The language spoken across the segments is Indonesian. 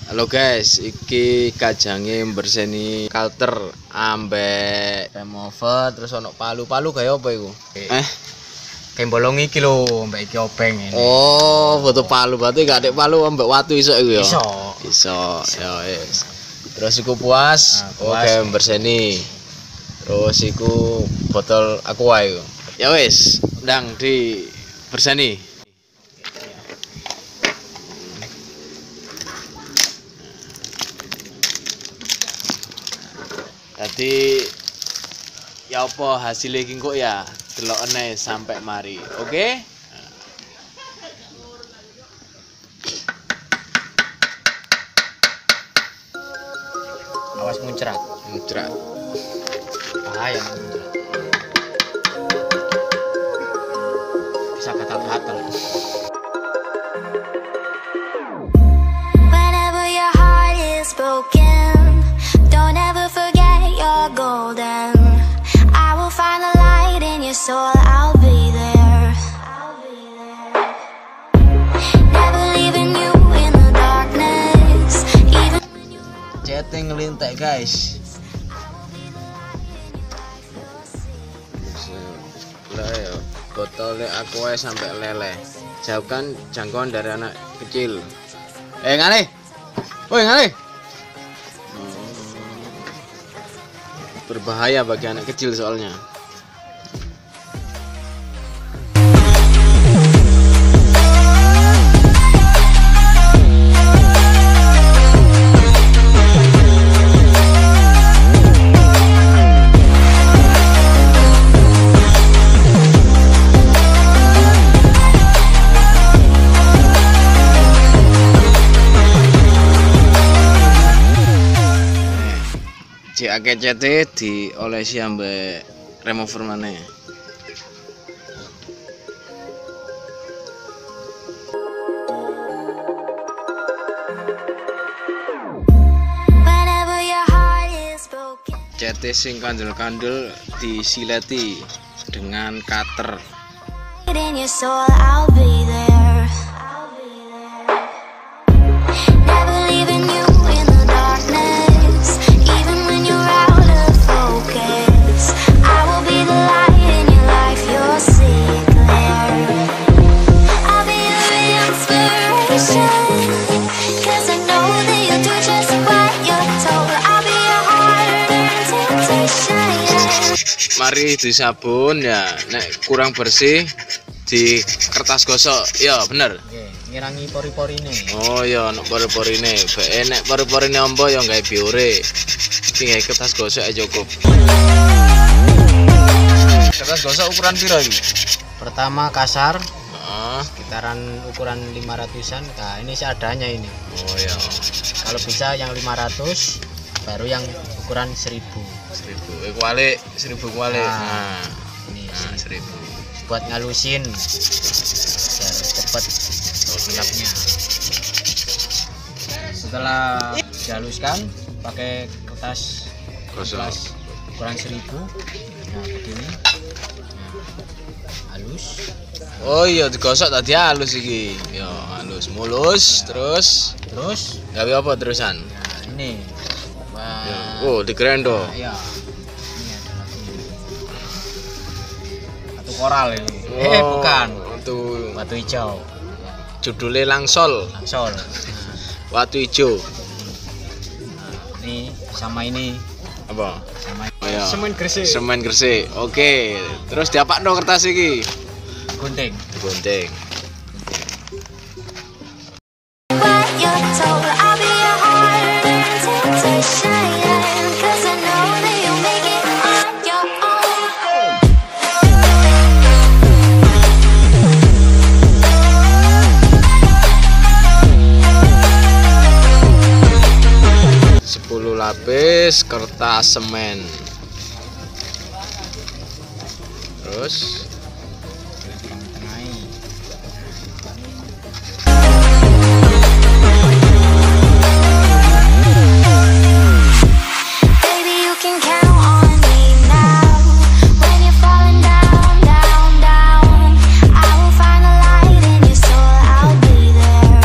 Halo guys, iki kajange berseni kalter ambek remover terus ono palu-palu kaya apa iku? Kayak bolong iki lho, mbak iki obeng ini. Oh, foto palu berarti gak ada palu ambek watu iso iku ya? Iso. Ya wis. Terus iku puas, oke berseni. Terus iku botol aqua iku. Ya wis, ndang di berseni. Jadi ya apa hasilnya iki kok ya delokne sampai mari. Oke? Awas muncrat. Bahaya muncrat. Bisa gatal-gatal. Whenever your heart is broken, don't ever forget you're golden. I will find the light in your soul, I'll be there. Never leaving you in the darkness, even when you Chatting ngelintek guys. Lah ya, botolnya aqua sampai leleh. Jauhkan jangkauan dari anak kecil. Ngale. Woi, ngale. Berbahaya bagi anak kecil soalnya. Jake CT diolesi ambek remover maneh. whenever your heart is broken. CT sing kandel-kandel disileti dengan cutter. In your soul, I'll be there. Never leaving you in the darkness, even when you're out of focus. I will be the light in your life, you'll see it clear. I'll be your inspiration, 'cause I know that you'll do just what you're told. I'll be your heart-earned temptation. Mari disabun ya, nek kurang bersih di kertas gosok. Ya bener. Ngirangi pori-porine. Oh ya, nek pori-porine. Nek pori-porine ombo ya gawe biore. Iki gawe kertas gosok aja cukup. Kertas gosok ukuran piro iki? Pertama kasar, Heeh. sekitaran ukuran 500-an. Nah, ini seadanya ini. Oh ya, Kalau bisa yang 500, baru yang ukuran 1000. 1000. Kuali 1000 kuali. Nah, Ini 1000. buat ngalusin biar cepet gelapnya. Setelah dihaluskan pakai kertas Gosok. ukuran 1000. Nah, begini. Nah, halus. Oh iya, digosok tadi halus iki. Ya, halus mulus terus gawe apa terusan? Nah, ini. Wah. Oh, digrendo. Nah, iya. Ini ada lagi. Batu koral ini. Bukan. Itu Batu hijau. judulnya langsol. Langsol. Watu hijau. Nah, ini sama ini. Apa? Sama Oh, iya. semen gresik. Semen gresik. Oke. Terus diapakno kertas iki? Gunting. Digunting. What you're told, I'll be your heart-earned temptation, 'cause I know that you'll make it on your own. 10 lapis kertas semen. Terus Tengahin. Baby, you can count on me now. When you're falling down, down, down, I will find the light in your soul, I'll be there.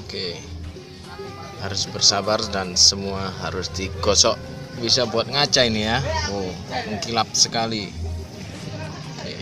Oke. Harus bersabar dan semua harus digosok. Bisa buat ngaca ini ya. Oh, mengkilap sekali. Oke.